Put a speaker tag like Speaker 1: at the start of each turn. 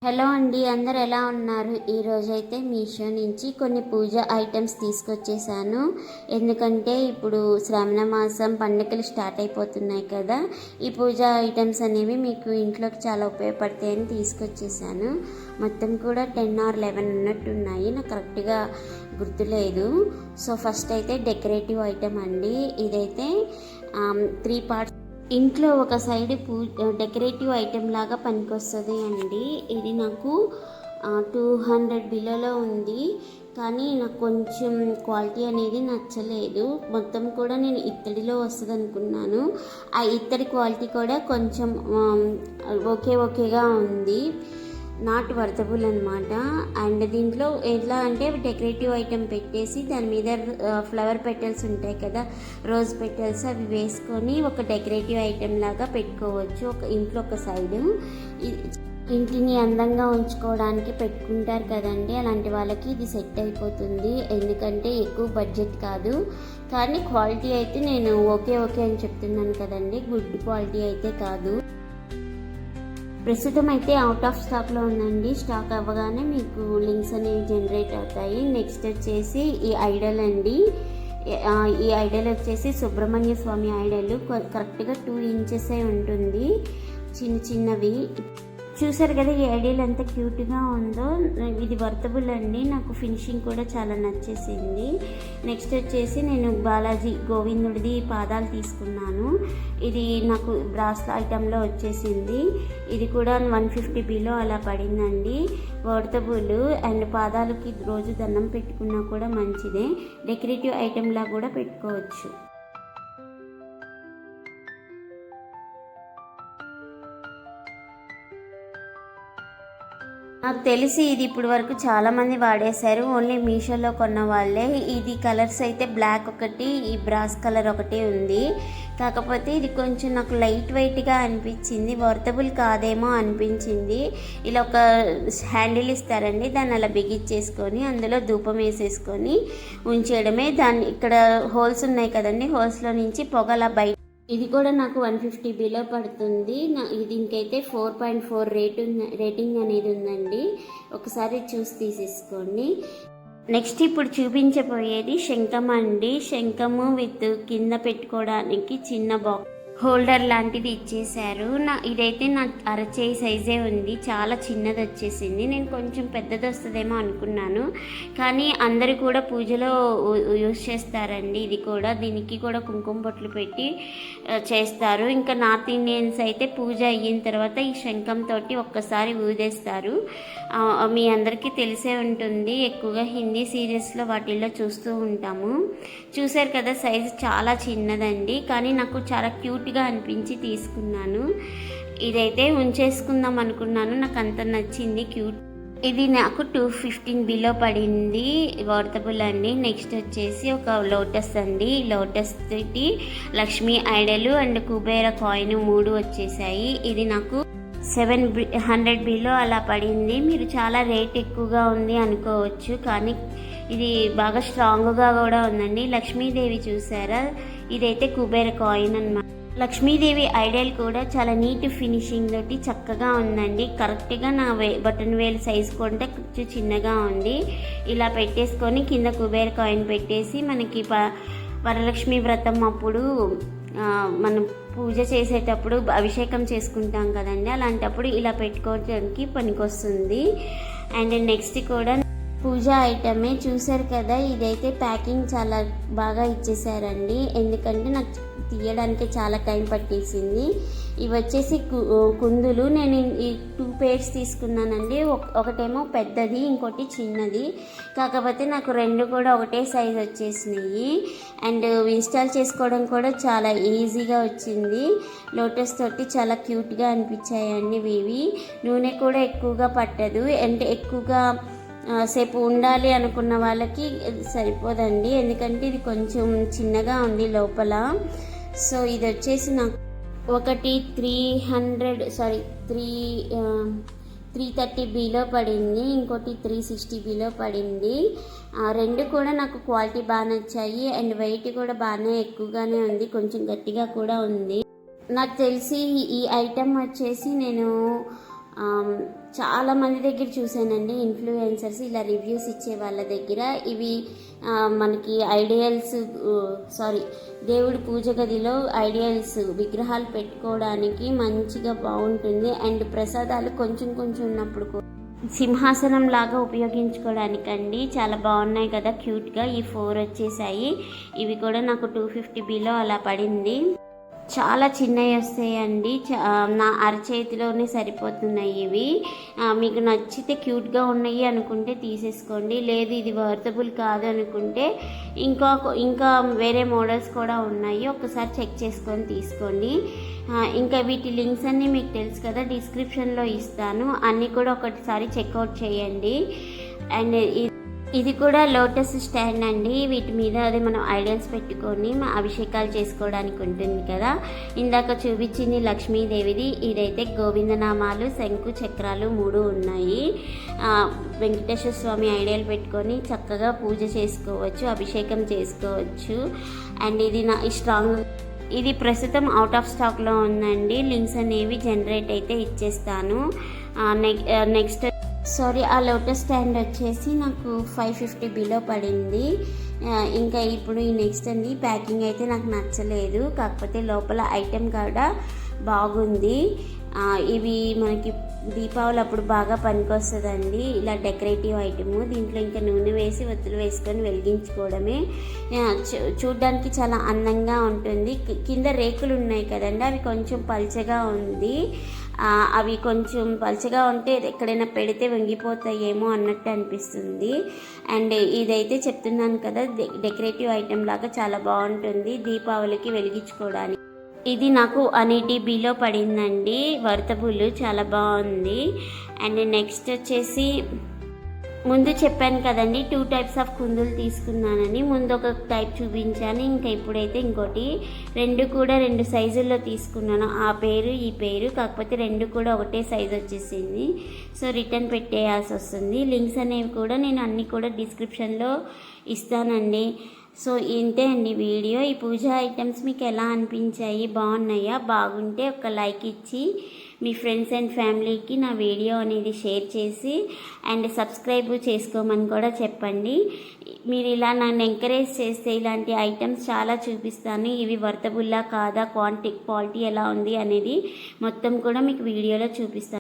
Speaker 1: Hello అండి, అందరు ఎలా ఉన్నారు? ఈరోజైతే మీషో నుంచి కొన్ని పూజ ఐటమ్స్ తీసుకొచ్చేసాను. ఎందుకంటే ఇప్పుడు శ్రావణ మాసం పండుగలు స్టార్ట్ అయిపోతున్నాయి కదా. ఈ పూజ ఐటమ్స్ అనేవి మీకు ఇంట్లోకి చాలా ఉపయోగపడతాయని తీసుకొచ్చేసాను. మొత్తం కూడా 10 or 11 ఉన్నట్టున్నాయి, నాకు కరెక్ట్గా గుర్తులేదు. సో ఫస్ట్ అయితే డెకరేటివ్ ఐటమ్ అండి. ఇదైతే 3 parts. ఇంట్లో ఒక సైడ్ డెకరేటివ్ ఐటెం లాగా పనికొస్తుంది అండి. ఇది నాకు 200 బిలోలో ఉంది, కానీ నాకు కొంచెం క్వాలిటీ అనేది నచ్చలేదు. మొత్తం కూడా నేను ఇత్తడిలో వస్తుంది అనుకున్నాను. ఆ ఇత్తడి క్వాలిటీ కూడా కొంచెం ఓకేగా ఉంది, నాట్ వర్తబుల్ అనమాట. అండ్ దీంట్లో ఎట్లా అంటే డెకరేటివ్ ఐటెం పెట్టేసి దాని మీద ఫ్లవర్ పెటల్స్ ఉంటాయి కదా, రోజ్ పెటల్స్, అవి వేసుకొని ఒక డెకరేటివ్ ఐటెం లాగా పెట్టుకోవచ్చు ఒక ఇంట్లో ఒక సైడు. ఇంటిని అందంగా ఉంచుకోవడానికి పెట్టుకుంటారు కదండి, అలాంటి వాళ్ళకి ఇది సెట్ అయిపోతుంది. ఎందుకంటే ఎక్కువ బడ్జెట్ కాదు, కానీ క్వాలిటీ అయితే నేను ఓకే అని చెప్తున్నాను కదండి, గుడ్ క్వాలిటీ అయితే కాదు. ప్రస్తుతం అయితే అవుట్ ఆఫ్ స్టాక్లో ఉందండి. స్టాక్ అవ్వగానే మీకు లింక్స్ అనేవి జనరేట్ అవుతాయి. నెక్స్ట్ వచ్చేసి ఈ ఐడల్ అండి. ఈ ఐడల్ వచ్చేసి సుబ్రహ్మణ్య స్వామి ఐడల్. కరెక్ట్గా 2 inches ఉంటుంది, చిన్నవి. చూసారు కదా ఈ ఐడియల్ ఎంత క్యూట్గా ఉందో. ఇది వర్తబుల్ అండి, నాకు ఫినిషింగ్ కూడా చాలా నచ్చేసింది. నెక్స్ట్ వచ్చేసి నేను బాలాజీ గోవిందుడిది పాదాలు తీసుకున్నాను. ఇది నాకు బ్రాస్ ఐటెంలో వచ్చేసింది. ఇది కూడా 150 బిలో అలా పడిందండి. వర్తబుల్ అండ్ పాదాలకి రోజు దండం పెట్టుకున్నా కూడా మంచిదే. డెకరేటివ్ ఐటెంలా కూడా పెట్టుకోవచ్చు. నాకు తెలిసి ఇది ఇప్పుడు వరకు చాలామంది వాడేశారు, ఓన్లీ మీషోలో కొన్న వాళ్ళే. ఇది కలర్స్ అయితే బ్లాక్ ఒకటి, ఈ బ్రాస్ కలర్ ఒకటి ఉంది. కాకపోతే ఇది కొంచెం నాకు లైట్ వెయిట్గా అనిపించింది, వర్తబుల్ కాదేమో అనిపించింది. ఇలా ఒక హ్యాండిల్ ఇస్తారండి, దాన్ని అలా బిగించేసుకొని అందులో ధూపం వేసేసుకొని ఉంచేయడమే. దాన్ని ఇక్కడ హోల్స్ ఉన్నాయి కదండి, హోల్స్లో నుంచి పొగ అలా బయట. ఇది కూడా నాకు 150 బిలో పడుతుంది. దీనికైతే 4.4 రేటింగ్ అనేది ఉందండి. ఒకసారి చూసి తీసేసుకోండి. నెక్స్ట్ ఇప్పుడు చూపించబోయేది శంఖం అండి. శంఖము విత్ కింద పెట్టుకోవడానికి చిన్న బాక్స్ హోల్డర్ లాంటిది ఇచ్చేసారు. ఇదైతే నా అరచేయి సైజే ఉంది, చాలా చిన్నది వచ్చేసింది. నేను కొంచెం పెద్దది వస్తుందేమో అనుకున్నాను, కానీ అందరు కూడా పూజలో యూజ్ చేస్తారండి. ఇది కూడా, దీనికి కూడా కుంకుమ బొట్లు పెట్టి చేస్తారు. ఇంకా నార్త్ ఇండియన్స్ అయితే పూజ అయిన తర్వాత ఈ శంఖంతో ఒక్కసారి ఊదేస్తారు. మీ అందరికీ తెలిసే ఉంటుంది, ఎక్కువగా హిందీ సీరియల్స్లో వాటిల్లో చూస్తూ ఉంటాము. చూసారు కదా, సైజు చాలా చిన్నదండి, కానీ నాకు చాలా క్యూట్గా అనిపించి తీసుకున్నాను. ఇదైతే ఉంచేసుకుందాం అనుకున్నాను, నాకు అంత నచ్చింది, క్యూట్. ఇది నాకు 215 బిలో పడింది, వర్తబుల్ అండి. నెక్స్ట్ వచ్చేసి ఒక లోటస్ అండి. లోటస్ తోటి లక్ష్మీ ఐడలు అండ్ కుబేర కాయిన్ 3 వచ్చేసాయి. ఇది నాకు 700 బిలో అలా పడింది. మీరు చాలా రేట్ ఎక్కువగా ఉంది అనుకోవచ్చు, కానీ ఇది బాగా స్ట్రాంగ్గా కూడా ఉందండి. లక్ష్మీదేవి చూసారా, ఇదైతే కుబేర కాయిన్ అన్నమాట. లక్ష్మీదేవి ఐడల్ కూడా చాలా నీట్ ఫినిషింగ్ తోటి చక్కగా ఉందండి. కరెక్ట్గా నా బటన్ వేలు సైజ్ కొంటే కొంచెం చిన్నగా ఉంది. ఇలా పెట్టేసుకొని కింద కుబేర కాయిన్ పెట్టేసి, మనకి వరలక్ష్మి వ్రతం అప్పుడు మనం పూజ చేసేటప్పుడు అభిషేకం చేసుకుంటాం కదండి, అలాంటప్పుడు ఇలా పెట్టుకోవడానికి పనికొస్తుంది. అండ్ నెక్స్ట్ కూడా పూజ ఐటమే. చూసారు కదా, ఇదైతే ప్యాకింగ్ చాలా బాగా ఇచ్చేసారండి, ఎందుకంటే నాకు తీయడానికి చాలా టైం పట్టేసింది. ఇవి వచ్చేసి కుందులు. నేను ఈ 2 pairs తీసుకున్నానండి. ఒకటేమో పెద్దది, ఇంకోటి చిన్నది. కాకపోతే నాకు 2 కూడా ఒకటే సైజ్ వచ్చేసినాయి. అండ్ ఇన్స్టాల్ చేసుకోవడం కూడా చాలా ఈజీగా వచ్చింది. లోటస్ తోటి చాలా క్యూట్గా అనిపించాయండి ఇవి. నూనె కూడా ఎక్కువగా పట్టదు, అంటే ఎక్కువగా సేపు ఉండాలి అనుకున్న వాళ్ళకి సరిపోదండి, ఎందుకంటే ఇది కొంచెం చిన్నగా ఉంది లోపల. సో ఇది వచ్చేసి నాకు ఒకటి 330 బిలో పడింది, ఇంకోటి 360 బిలో పడింది. 2 కూడా నాకు క్వాలిటీ బాగా నచ్చాయి. అండ్ వెయిట్ కూడా బాగానే ఎక్కువగానే ఉంది, కొంచెం గట్టిగా కూడా ఉంది. నాకు తెలిసి ఈ ఐటెం వచ్చేసి నేను చాలా మంది దగ్గర చూశానండి, ఇన్ఫ్లుయెన్సర్స్ ఇలా రివ్యూస్ ఇచ్చే వాళ్ళ దగ్గర. ఇవి మనకి దేవుడి పూజ గదిలో ఐడియల్స్ విగ్రహాలు పెట్టుకోవడానికి మంచిగా బాగుంటుంది. అండ్ ప్రసాదాలు కొంచెం కొంచెం ఉన్నప్పుడు సింహాసనం లాగా ఉపయోగించుకోవడానికండి. చాలా బాగున్నాయి కదా క్యూట్గా. ఈ 4 వచ్చేసాయి. ఇవి కూడా నాకు 250 అలా పడింది. చాలా చిన్నవి వస్తాయండి, నా అరచేతిలోనే సరిపోతున్నాయి ఇవి. మీకు నచ్చితే క్యూట్గా ఉన్నాయి అనుకుంటే తీసేసుకోండి, లేదు ఇది వర్తబుల్ కాదు అనుకుంటే ఇంకా వేరే మోడల్స్ కూడా ఉన్నాయి, ఒకసారి చెక్ చేసుకొని తీసుకోండి. ఇంకా వీటి లింక్స్ అన్నీ మీకు తెలుసు కదా, డిస్క్రిప్షన్లో ఇస్తాను, అన్నీ కూడా ఒకటిసారి చెక్అవుట్ చేయండి. అండ్ ఇది కూడా లోటస్ స్టాండ్ అండి. వీటి మీద అదే మనం ఐడల్స్ పెట్టుకొని అభిషేకాలు చేసుకోవడానికి ఉంటుంది కదా. ఇందాక చూపించింది లక్ష్మీదేవిది, ఇదైతే గోవిందనామాలు, శంకు చక్రాలు 3 ఉన్నాయి. వెంకటేశ్వర స్వామి ఐడియల్ పెట్టుకొని చక్కగా పూజ చేసుకోవచ్చు, అభిషేకం చేసుకోవచ్చు. అండ్ ఇది ఇది ప్రస్తుతం అవుట్ ఆఫ్ స్టాక్లో ఉందండి. లింక్స్ అనేవి జనరేట్ అయితే ఇచ్చేస్తాను. నెక్స్ట్ ఆ లోటస్ స్టాండ్ వచ్చేసి నాకు 550 పడింది. ఇంకా ఇప్పుడు ఈ నెక్స్ట్ అండి, ప్యాకింగ్ అయితే నాకు నచ్చలేదు, కాకపోతే లోపల ఐటెం కూడా బాగుంది. ఇవి మనకి దీపావళి అప్పుడు బాగా పనికొస్తుందండి, ఇలా డెకరేటివ్ ఐటము. దీంట్లో ఇంకా నూనె వేసి ఒత్తులు వేసుకొని వెలిగించుకోవడమే. చూడ్డానికి చాలా అందంగా ఉంటుంది. కింద రేకులు ఉన్నాయి కదండి, అవి కొంచెం పల్చగా ఉంది. అవి కొంచెం పల్చగా ఉంటే ఎక్కడైనా పెడితే వంగిపోతాయేమో అన్నట్టు అనిపిస్తుంది. అండ్ ఇదైతే చెప్తున్నాను కదా, డెకరేటివ్ ఐటెం లాగా చాలా బాగుంటుంది దీపావళికి వెలిగించుకోవడానికి. ఇది నాకు 180 పడిందండి, వర్తబుల్, చాలా బాగుంది. అండ్ నెక్స్ట్ వచ్చేసి ముందు చెప్పాను కదండి 2 టైప్స్ ఆఫ్ కుందులు తీసుకున్నానని. ముందు ఒక టైప్ చూపించాను, ఇంకా ఇప్పుడైతే ఇంకోటి. 2 కూడా 2 సైజుల్లో తీసుకున్నాను, ఆ పేరు ఈ పేరు, కాకపోతే 2 కూడా ఒకటే సైజు వచ్చేసింది. సో రిటర్న్ పెట్టేయాల్సి వస్తుంది. లింక్స్ అనేవి కూడా నేను అన్నీ కూడా డిస్క్రిప్షన్లో ఇస్తానండి. సో ఇంతే అండి వీడియో. ఈ పూజా ఐటమ్స్ మీకు ఎలా అనిపించాయి, బాగున్నాయా? బాగుంటే ఒక లైక్ ఇచ్చి మీ ఫ్రెండ్స్ అండ్ ఫ్యామిలీకి నా వీడియో అనేది షేర్ చేసి అండ్ సబ్స్క్రైబ్ చేసుకోమని కూడా చెప్పండి. మీరు ఇలా నన్ను ఎంకరేజ్ చేస్తే ఇలాంటి ఐటమ్స్ చాలా చూపిస్తాను. ఇవి వర్తబుల్లా కాదా, క్వాలిటీ ఎలా ఉంది అనేది మొత్తం కూడా మీకు వీడియోలో చూపిస్తాను.